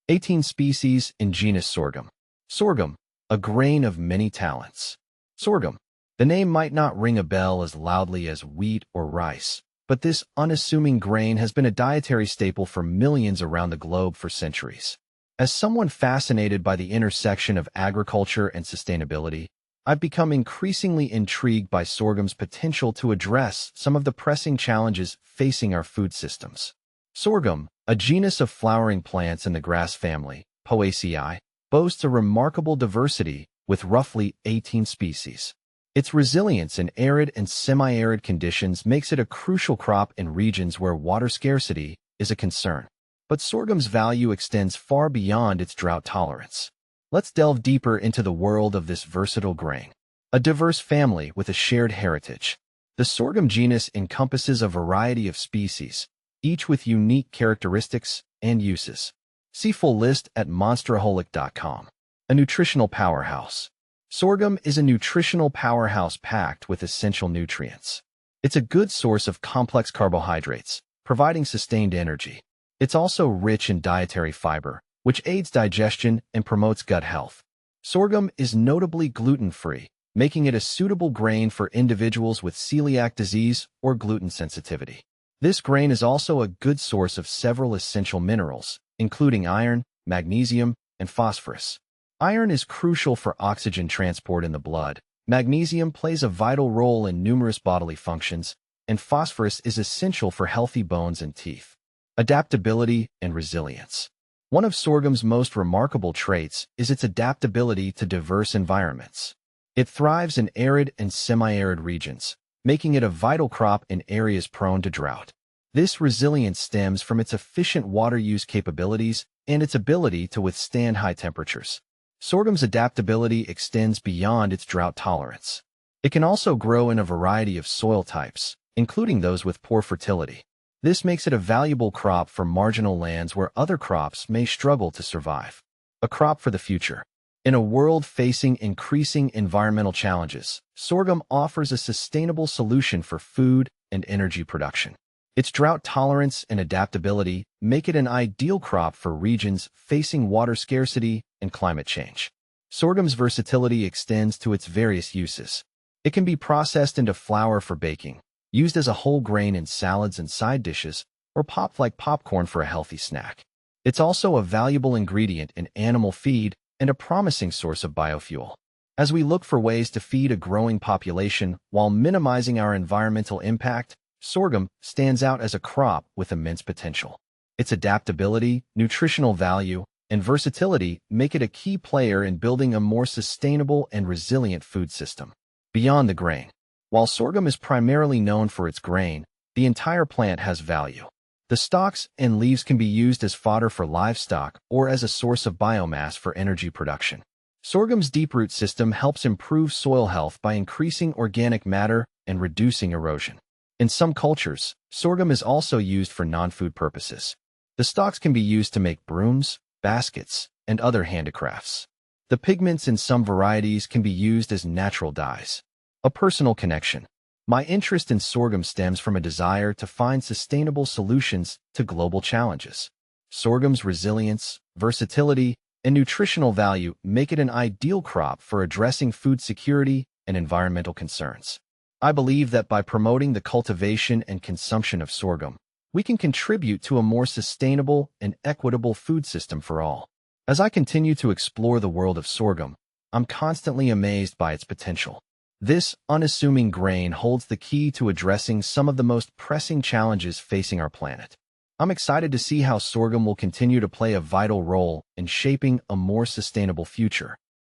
18 species in genus Sorghum. Sorghum, a grain of many talents. Sorghum. The name might not ring a bell as loudly as wheat or rice, but this unassuming grain has been a dietary staple for millions around the globe for centuries. As someone fascinated by the intersection of agriculture and sustainability, I've become increasingly intrigued by sorghum's potential to address some of the pressing challenges facing our food systems. Sorghum, a genus of flowering plants in the grass family, Poaceae, boasts a remarkable diversity with roughly 18 species. Its resilience in arid and semi-arid conditions makes it a crucial crop in regions where water scarcity is a concern. But sorghum's value extends far beyond its drought tolerance. Let's delve deeper into the world of this versatile grain. A diverse family with a shared heritage. The sorghum genus encompasses a variety of species, each with unique characteristics and uses. See full list at monsteraholic.com. A nutritional powerhouse. Sorghum is a nutritional powerhouse packed with essential nutrients. It's a good source of complex carbohydrates, providing sustained energy. It's also rich in dietary fiber, which aids digestion and promotes gut health. Sorghum is notably gluten-free, making it a suitable grain for individuals with celiac disease or gluten sensitivity. This grain is also a good source of several essential minerals, including iron, magnesium, and phosphorus. Iron is crucial for oxygen transport in the blood, magnesium plays a vital role in numerous bodily functions, and phosphorus is essential for healthy bones and teeth. Adaptability and resilience. One of sorghum's most remarkable traits is its adaptability to diverse environments. It thrives in arid and semi-arid regions, making it a vital crop in areas prone to drought. This resilience stems from its efficient water use capabilities and its ability to withstand high temperatures. Sorghum's adaptability extends beyond its drought tolerance. It can also grow in a variety of soil types, including those with poor fertility. This makes it a valuable crop for marginal lands where other crops may struggle to survive. A crop for the future. In a world facing increasing environmental challenges, sorghum offers a sustainable solution for food and energy production. Its drought tolerance and adaptability make it an ideal crop for regions facing water scarcity and climate change. Sorghum's versatility extends to its various uses. It can be processed into flour for baking, used as a whole grain in salads and side dishes, or popped like popcorn for a healthy snack. It's also a valuable ingredient in animal feed and a promising source of biofuel. As we look for ways to feed a growing population while minimizing our environmental impact, sorghum stands out as a crop with immense potential. Its adaptability, nutritional value, and versatility make it a key player in building a more sustainable and resilient food system. Beyond the grain. While sorghum is primarily known for its grain, the entire plant has value. The stalks and leaves can be used as fodder for livestock or as a source of biomass for energy production. Sorghum's deep root system helps improve soil health by increasing organic matter and reducing erosion. In some cultures, sorghum is also used for non-food purposes. The stalks can be used to make brooms, baskets, and other handicrafts. The pigments in some varieties can be used as natural dyes. A personal connection. My interest in sorghum stems from a desire to find sustainable solutions to global challenges. Sorghum's resilience, versatility, and nutritional value make it an ideal crop for addressing food security and environmental concerns. I believe that by promoting the cultivation and consumption of sorghum, we can contribute to a more sustainable and equitable food system for all. As I continue to explore the world of sorghum, I'm constantly amazed by its potential. This unassuming grain holds the key to addressing some of the most pressing challenges facing our planet. I'm excited to see how sorghum will continue to play a vital role in shaping a more sustainable future.